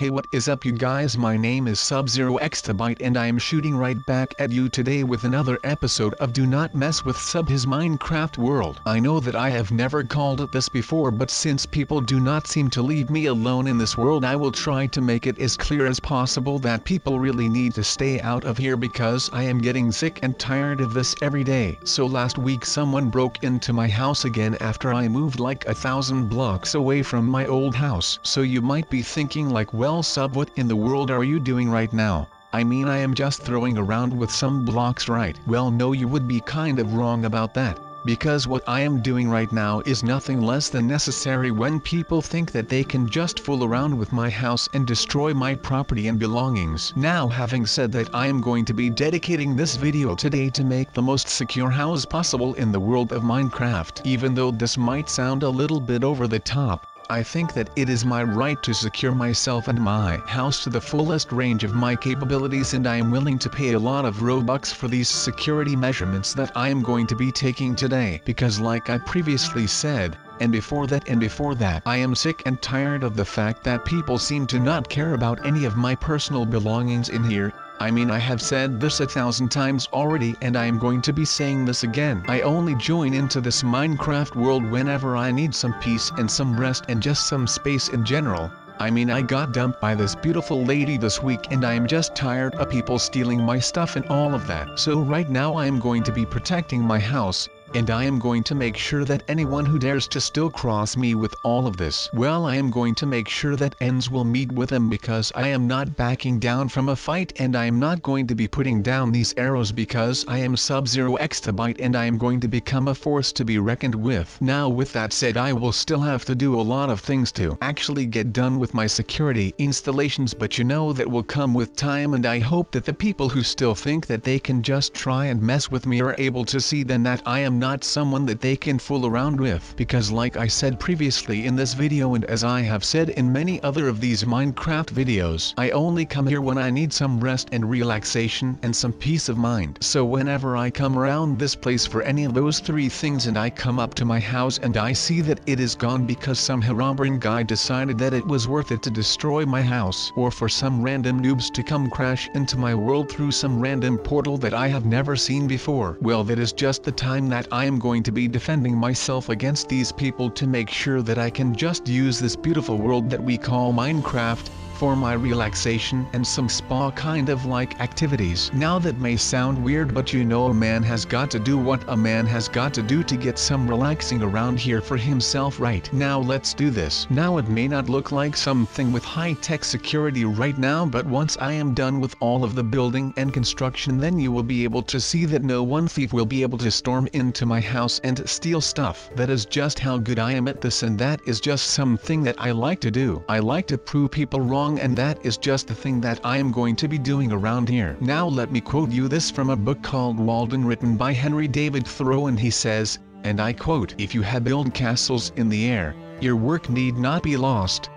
Hey, what is up you guys, my name is SubZeroExtabyte and I am shooting right back at you today with another episode of Do Not Mess with Sub His Minecraft World. I know that I have never called it this before, but since people do not seem to leave me alone in this world, I will try to make it as clear as possible that people really need to stay out of here because I am getting sick and tired of this every day. So last week someone broke into my house again after I moved like 1,000 blocks away from my old house. So you might be thinking like, well Sub, what in the world are you doing right now? I mean, I am just throwing around with some blocks, right? Well no, you would be kind of wrong about that, because what I am doing right now is nothing less than necessary when people think that they can just fool around with my house and destroy my property and belongings. Now, having said that, I am going to be dedicating this video today to make the most secure house possible in the world of Minecraft. Even though this might sound a little bit over the top, I think that it is my right to secure myself and my house to the fullest range of my capabilities, and I am willing to pay a lot of Robux for these security measurements that I am going to be taking today. Because like I previously said, and before that, I am sick and tired of the fact that people seem to not care about any of my personal belongings in here. I mean, I have said this 1,000 times already and I am going to be saying this again. I only join into this Minecraft world whenever I need some peace and some rest and just some space in general. I mean, I got dumped by this beautiful lady this week and I am just tired of people stealing my stuff and all of that. So right now I am going to be protecting my house, and I am going to make sure that anyone who dares to still cross me with all of this, well, I am going to make sure that ends will meet with them, because I am not backing down from a fight and I am not going to be putting down these arrows because I am SubZeroExtabyte and I am going to become a force to be reckoned with. Now with that said, I will still have to do a lot of things to actually get done with my security installations, but you know that will come with time, and I hope that the people who still think that they can just try and mess with me are able to see then that I am not someone that they can fool around with. Because like I said previously in this video, and as I have said in many other of these Minecraft videos, I only come here when I need some rest and relaxation and some peace of mind. So whenever I come around this place for any of those three things and I come up to my house and I see that it is gone because some Herobrine guy decided that it was worth it to destroy my house, or for some random noobs to come crash into my world through some random portal that I have never seen before, well, that is just the time that I am going to be defending myself against these people to make sure that I can just use this beautiful world that we call Minecraft for my relaxation and some spa kind of like activities. Now that may sound weird, but you know, a man has got to do what a man has got to do to get some relaxing around here for himself, right? Now let's do this. Now it may not look like something with high-tech security right now, but once I am done with all of the building and construction, then you will be able to see that no one thief will be able to storm into my house and steal stuff. That is just how good I am at this, and that is just something that I like to do. I like to prove people wrong, and that is just the thing that I am going to be doing around here. Now let me quote you this from a book called Walden, written by Henry David Thoreau, and he says, and I quote, "If you have built castles in the air, your work need not be lost.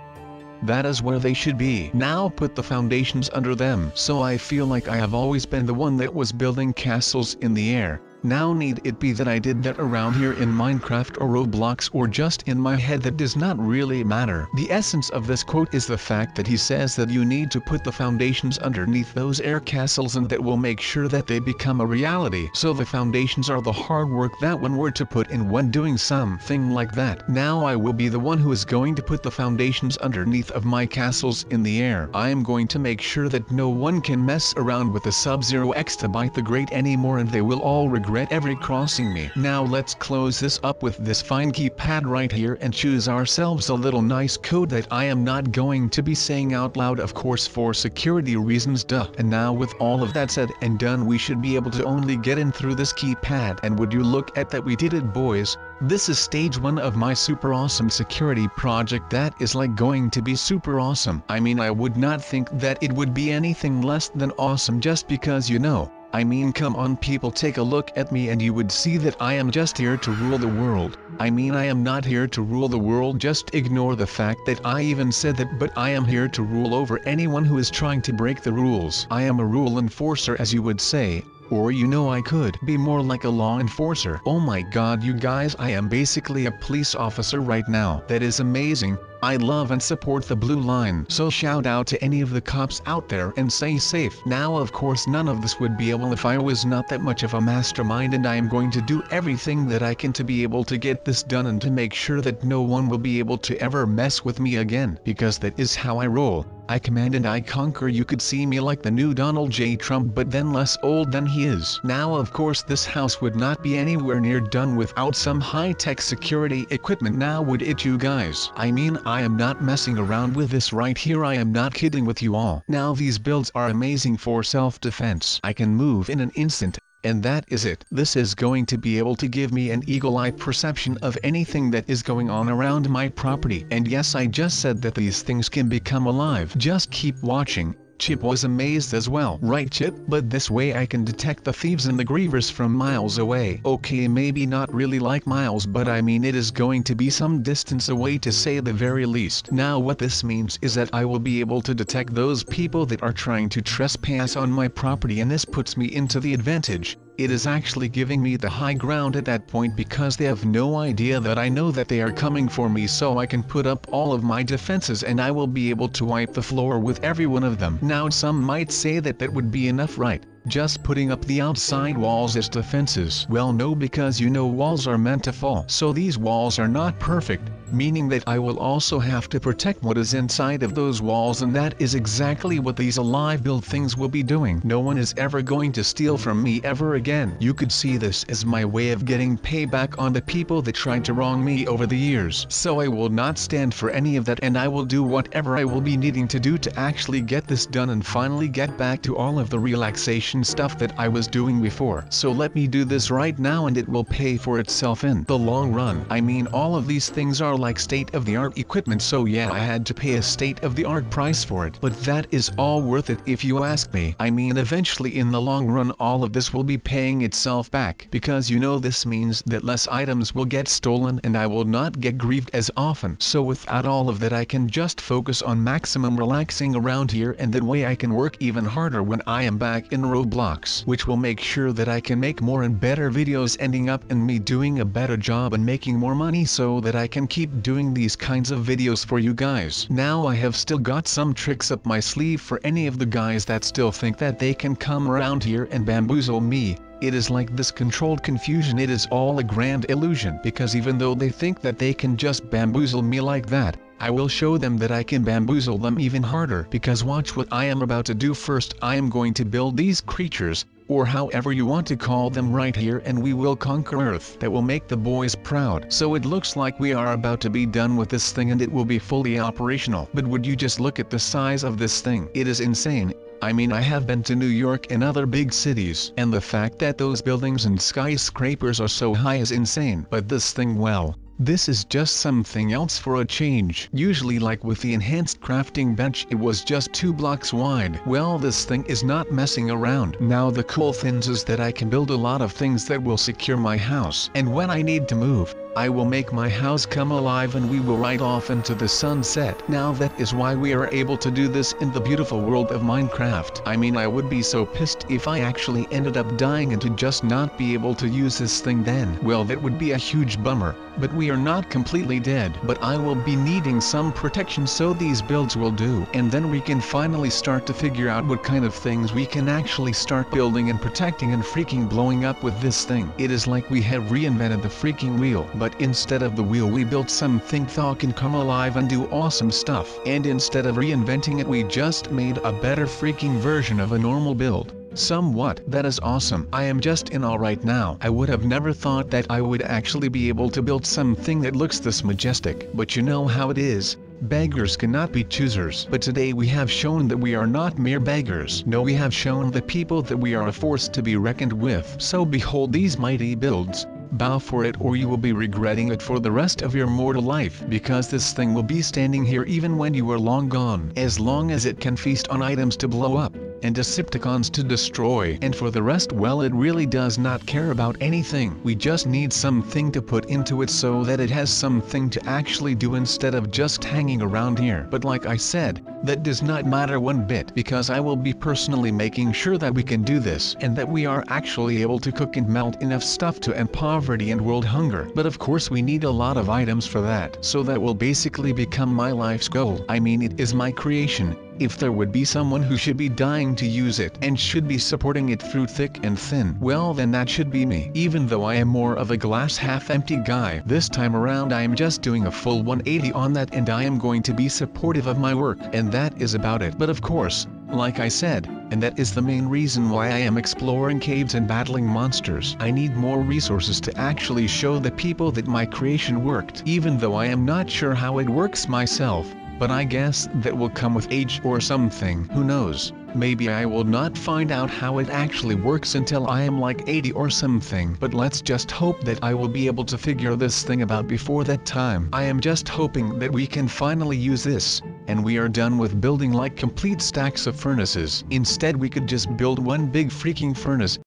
That is where they should be. Now put the foundations under them." So I feel like I have always been the one that was building castles in the air. Now need it be that I did that around here in Minecraft or Roblox or just in my head, that does not really matter. The essence of this quote is the fact that he says that you need to put the foundations underneath those air castles, and that will make sure that they become a reality. So the foundations are the hard work that one were to put in when doing something like that. Now I will be the one who is going to put the foundations underneath of my castles in the air. I am going to make sure that no one can mess around with the SubZeroExtabyte the Great anymore, and they will all regret every crossing me. Now let's close this up with this fine keypad right here and choose ourselves a little nice code that I am not going to be saying out loud, of course, for security reasons, duh. And now with all of that said and done, we should be able to only get in through this keypad, and would you look at that, we did it, boys. This is stage 1 of my super awesome security project that is like going to be super awesome. I mean, I would not think that it would be anything less than awesome, just because, you know, I mean, come on people, take a look at me and you would see that I am just here to rule the world. I mean, I am not here to rule the world, just ignore the fact that I even said that, but I am here to rule over anyone who is trying to break the rules. I am a rule enforcer, as you would say. Or you know, I could be more like a law enforcer. Oh my god you guys, I am basically a police officer right now. That is amazing. I love and support the blue line. So shout out to any of the cops out there and stay safe. Now of course none of this would be able if I was not that much of a mastermind, and I am going to do everything that I can to be able to get this done and to make sure that no one will be able to ever mess with me again, because that is how I roll. I command and I conquer. You could see me like the new Donald J. Trump, but then less old than he is. Now of course this house would not be anywhere near done without some high-tech security equipment, now would it, you guys? I mean, I am not messing around with this right here, I am not kidding with you all. Now these builds are amazing for self-defense. I can move in an instant. And that is it. This is going to be able to give me an eagle-eye perception of anything that is going on around my property. And yes, I just said that these things can become alive. Just keep watching. Chip was amazed as well. Right, Chip? But this way I can detect the thieves and the grievers from miles away. Okay, maybe not really like miles, but I mean it is going to be some distance away to say the very least. Now what this means is that I will be able to detect those people that are trying to trespass on my property, and this puts me into the advantage. It is actually giving me the high ground at that point, because they have no idea that I know that they are coming for me, so I can put up all of my defenses and I will be able to wipe the floor with every one of them. Now some might say that that would be enough, right? Just putting up the outside walls as defenses. Well no, because you know walls are meant to fall. So these walls are not perfect, meaning that I will also have to protect what is inside of those walls, and that is exactly what these alive build things will be doing. No one is ever going to steal from me ever again. You could see this as my way of getting payback on the people that tried to wrong me over the years. So I will not stand for any of that, and I will do whatever I will be needing to do to actually get this done and finally get back to all of the relaxation stuff that I was doing before. So let me do this right now and it will pay for itself in the long run. I mean, all of these things are like state-of-the-art equipment, so yeah, I had to pay a state-of-the-art price for it, but that is all worth it if you ask me. I mean, eventually in the long run all of this will be paying itself back, because you know this means that less items will get stolen and I will not get grieved as often. So without all of that I can just focus on maximum relaxing around here, and that way I can work even harder when I am back in Roblox, which will make sure that I can make more and better videos, ending up in me doing a better job and making more money so that I can keep doing these kinds of videos for you guys. Now I have still got some tricks up my sleeve for any of the guys that still think that they can come around here and bamboozle me. It is like this controlled confusion. It is all a grand illusion, because even though they think that they can just bamboozle me like that, I will show them that I can bamboozle them even harder. Because watch what I am about to do. First I am going to build these creatures, or however you want to call them, right here, and we will conquer Earth. That will make the boys proud. So it looks like we are about to be done with this thing and it will be fully operational. But would you just look at the size of this thing? It is insane. I mean, I have been to New York and other big cities, and the fact that those buildings and skyscrapers are so high is insane. But this thing, well, this is just something else for a change. Usually, like with the enhanced crafting bench, it was just 2 blocks wide. Well, this thing is not messing around. Now the cool thing is that I can build a lot of things that will secure my house, and when I need to move, I will make my house come alive and we will ride off into the sunset. Now that is why we are able to do this in the beautiful world of Minecraft. I mean, I would be so pissed if I actually ended up dying and to just not be able to use this thing then. Well, that would be a huge bummer. But we are not completely dead. But I will be needing some protection, so these builds will do. And then we can finally start to figure out what kind of things we can actually start building and protecting and freaking blowing up with this thing. It is like we have reinvented the freaking wheel. But instead of the wheel we built something that can come alive and do awesome stuff. And instead of reinventing it, we just made a better freaking version of a normal build. Somewhat. That is awesome. I am just in awe right now. I would have never thought that I would actually be able to build something that looks this majestic. But you know how it is. Beggars cannot be choosers. But today we have shown that we are not mere beggars. No, we have shown the people that we are a force to be reckoned with. So behold these mighty builds. Bow for it, or you will be regretting it for the rest of your mortal life, because this thing will be standing here even when you are long gone. As long as it can feast on items to blow up, and Decepticons to destroy, and for the rest, well, it really does not care about anything. We just need something to put into it so that it has something to actually do instead of just hanging around here. But like I said, That does not matter one bit, because I will be personally making sure that we can do this and that we are actually able to cook and melt enough stuff to end poverty and world hunger. But of course we need a lot of items for that, so that will basically become my life's goal. I mean, it is my creation. If there would be someone who should be dying to use it and should be supporting it through thick and thin, well then that should be me. Even though I am more of a glass half empty guy, this time around I am just doing a full 180 on that, and I am going to be supportive of my work, and that is about it. But of course, like I said, and that is the main reason why I am exploring caves and battling monsters, I need more resources to actually show the people that my creation worked, even though I am not sure how it works myself. But I guess that will come with age or something, who knows. Maybe I will not find out how it actually works until I am like 80 or something. But let's just hope that I will be able to figure this thing about before that time. I am just hoping that we can finally use this, and we are done with building like complete stacks of furnaces. Instead we could just build one big freaking furnace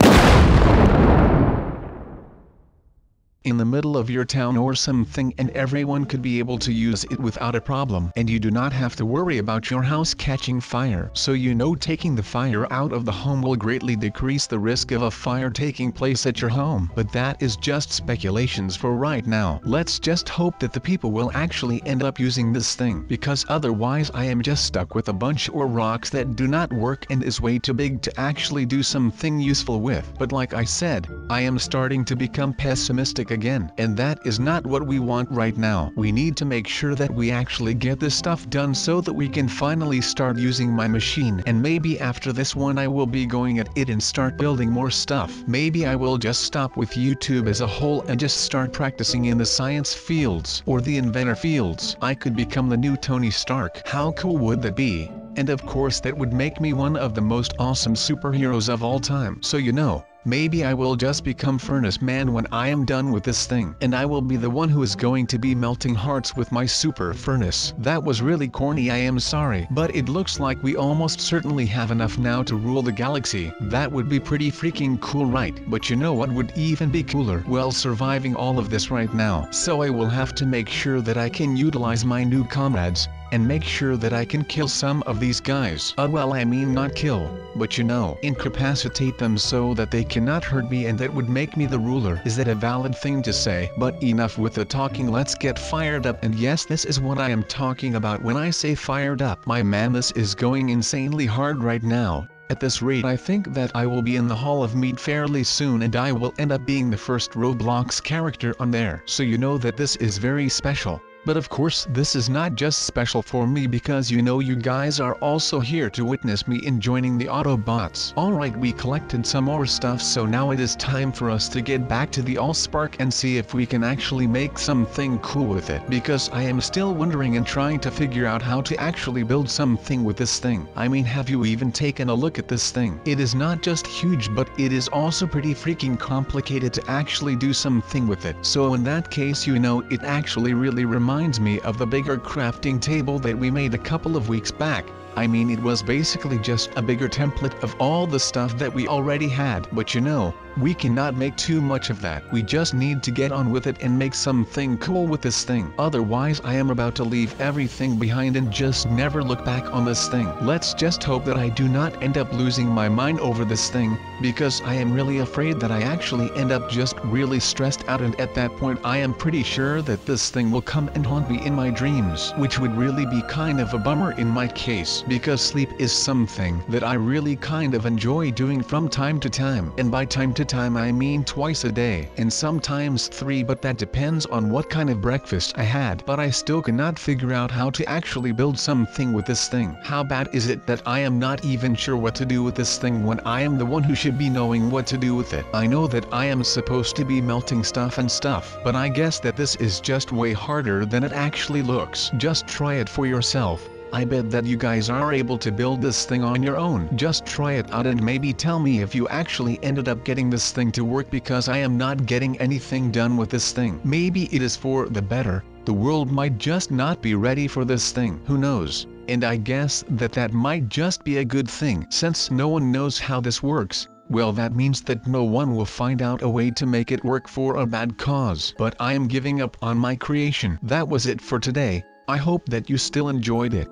in the middle of your town or something, and everyone could be able to use it without a problem, and you do not have to worry about your house catching fire. So you know, taking the fire out of the home will greatly decrease the risk of a fire taking place at your home. But that is just speculations for right now. Let's just hope that the people will actually end up using this thing, because otherwise I am just stuck with a bunch of rocks that do not work and is way too big to actually do something useful with. But like I said, I am starting to become pessimistic again, and that is not what we want right now. We need to make sure that we actually get this stuff done so that we can finally start using my machine, and maybe after this one I will be going at it and start building more stuff. Maybe I will just stop with YouTube as a whole and just start practicing in the science fields or the inventor fields. I could become the new Tony Stark. How cool would that be? And of course that would make me one of the most awesome superheroes of all time. So you know, maybe I will just become Furnace Man when I am done with this thing, and I will be the one who is going to be melting hearts with my super furnace. That was really corny, I am sorry, but it looks like we almost certainly have enough now to rule the galaxy. That would be pretty freaking cool, right? But you know what would even be cooler? Well, surviving all of this right now. So I will have to make sure that I can utilize my new comrades, and make sure that I can kill some of these guys. Well, I mean not kill, but you know, incapacitate them so that they cannot hurt me, and that would make me the ruler. Is that a valid thing to say? But enough with the talking, let's get fired up. And yes, this is what I am talking about when I say fired up. My man, this is going insanely hard right now. At this rate, I think that I will be in the Hall of Meat fairly soon, and I will end up being the first Roblox character on there. So you know that this is very special. But of course this is not just special for me, because you know you guys are also here to witness me in joining the Autobots. Alright, we collected some more stuff, so now it is time for us to get back to the Allspark and see if we can actually make something cool with it. Because I am still wondering and trying to figure out how to actually build something with this thing. I mean, have you even taken a look at this thing? It is not just huge, but it is also pretty freaking complicated to actually do something with it. So in that case, you know, it actually really reminds me of the bigger crafting table that we made a couple of weeks back. I mean, it was basically just a bigger template of all the stuff that we already had. But you know, we cannot make too much of that. We just need to get on with it and make something cool with this thing. Otherwise I am about to leave everything behind and just never look back on this thing. Let's just hope that I do not end up losing my mind over this thing, because I am really afraid that I actually end up just really stressed out, and at that point I am pretty sure that this thing will come and haunt me in my dreams, which would really be kind of a bummer in my case, because sleep is something that I really kind of enjoy doing from time to time. And by time to time I mean twice a day, and sometimes 3, but that depends on what kind of breakfast I had. But I still cannot figure out how to actually build something with this thing. How bad is it that I am not even sure what to do with this thing when I am the one who should be knowing what to do with it? I know that I am supposed to be melting stuff and stuff, but I guess that this is just way harder than it actually looks. Just try it for yourself. I bet that you guys are able to build this thing on your own. Just try it out and maybe tell me if you actually ended up getting this thing to work, because I am not getting anything done with this thing. Maybe it is for the better. The world might just not be ready for this thing. Who knows? And I guess that that might just be a good thing. Since no one knows how this works, well, that means that no one will find out a way to make it work for a bad cause. But I am giving up on my creation. That was it for today. I hope that you still enjoyed it.